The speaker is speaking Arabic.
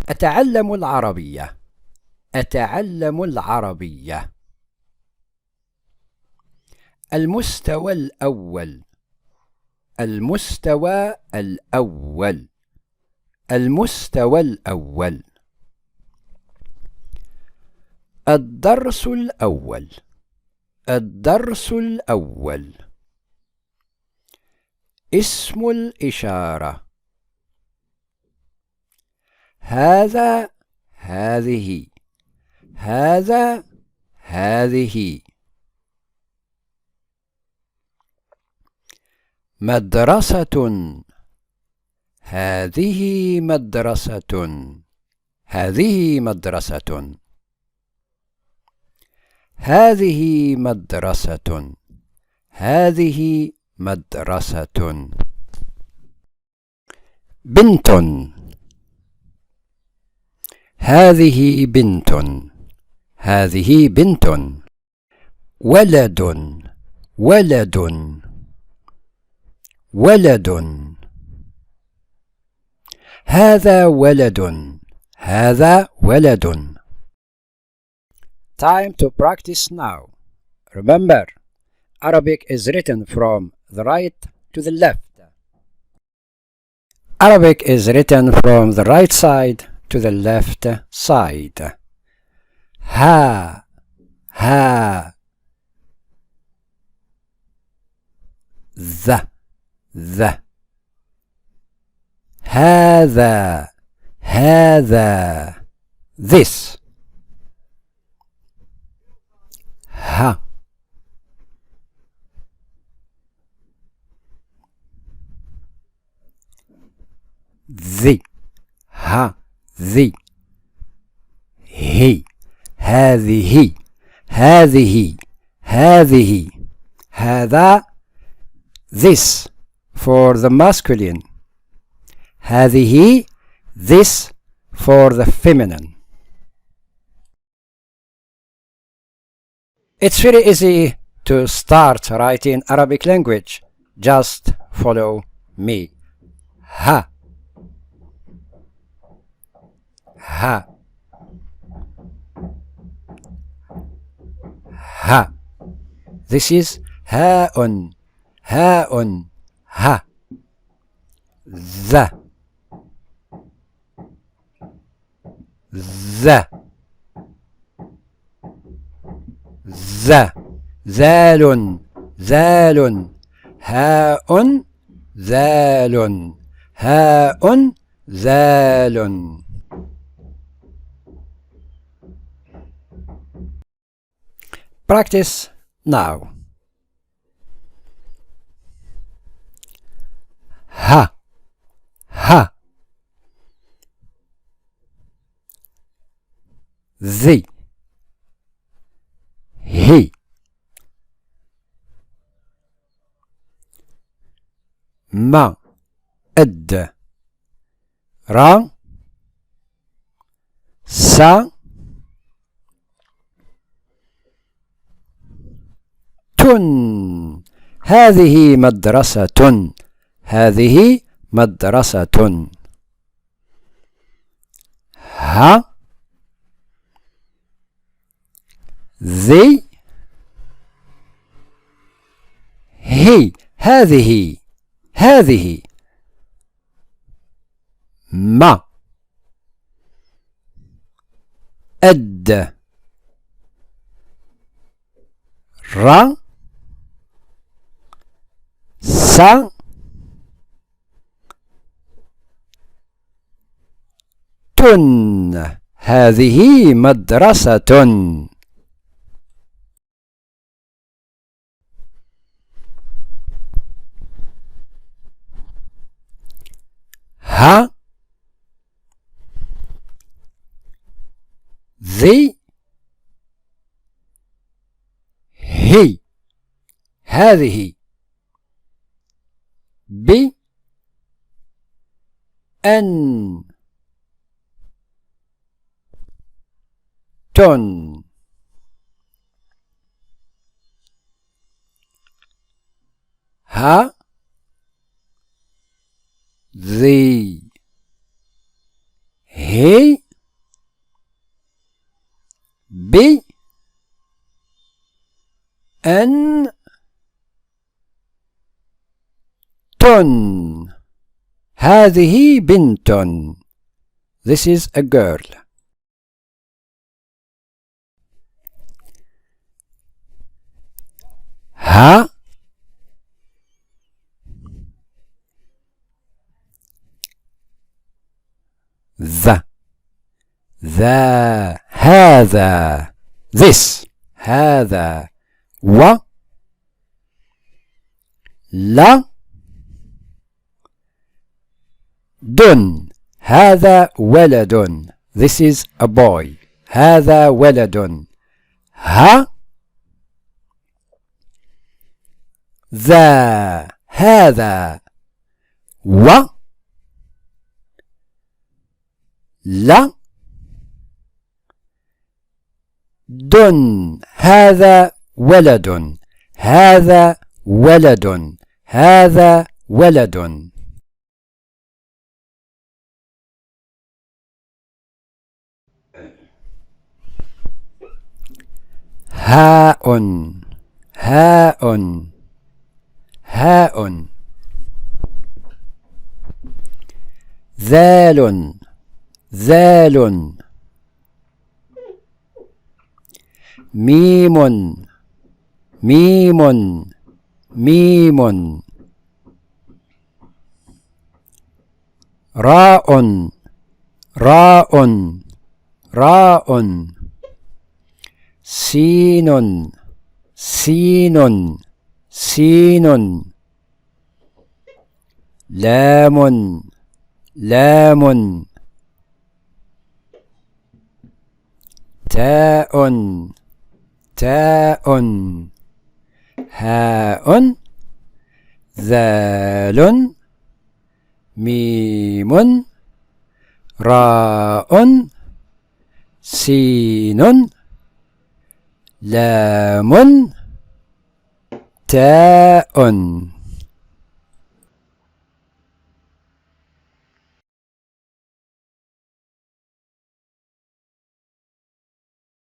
أتعلم العربية. أتعلم العربية. المستوى الأول. المستوى الأول. المستوى الأول. الدرس الأول. الدرس الأول. اسم الإشارة. هذا هذه. هذا هذه. مدرسة. هذه مدرسة. هذه مدرسة. هذه مدرسة. هذه مدرسة. بنت. هذه بنت. هذه بنت. ولد. ولد. ولد. هذا ولد. هذا ولد. Time to practice now. Remember, Arabic is written from the right to the left. Arabic is written from the right side to the left side. Ha, ha. The. هذا. هذا. This. Ha. The. Ha. The. He. هذه. هذه. هذه. هذا. This for the masculine. هذه. This for the feminine. It's very easy to start writing Arabic language. Just follow me. Ha. Ha. Ha. This is هاء. هاء. Ha. The. The. The. ذال. ذال. هاء. ذال. هاء. ذال. Practice now. Ha. Ha. The. He. ما. أد. را. سا. تن. هذه مدرسة. هذه مدرسة. ها. ذي. هي. هذه. هذه. ما. أد. را. سا. تن. هذه مدرسة. ها. ذي. هي. هذه. ب. أن. تن. ها. ذي. he ب أن تن هذه بنت. This is a girl. ها ذا هذا this هذا و لا دن هذا ولد. This is a boy. هذا ولد. ها ذا هذا و لا دن هذا ولد. هذا ولد. هذا ولد. هاء هاء هاء ذال ذال ميم ميم ميم راء راء راء سين سين سين لام لام تاء تاء هاء ذال ميم راء سين لام تاء.